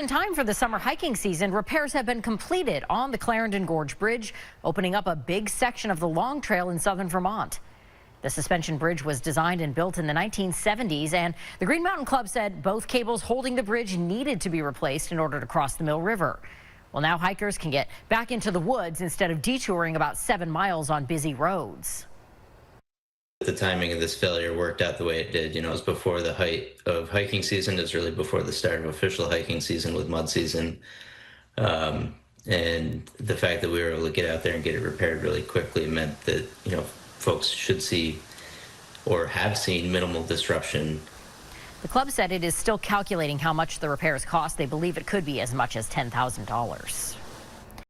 In time for the summer hiking season, repairs have been completed on the Clarendon Gorge Bridge, opening up a big section of the Long Trail in southern Vermont. The suspension bridge was designed and built in the 1970s, and the Green Mountain Club said both cables holding the bridge needed to be replaced in order to cross the Mill River. Well, now hikers can get back into the woods instead of detouring about 7 miles on busy roads. The timing of this failure worked out the way it did. It was before the height of hiking season. It was really before the start of official hiking season with mud season. And the fact that we were able to get out there and get it repaired really quickly meant that, folks should see or have seen minimal disruption. The club said it is still calculating how much the repairs cost. They believe it could be as much as $10,000.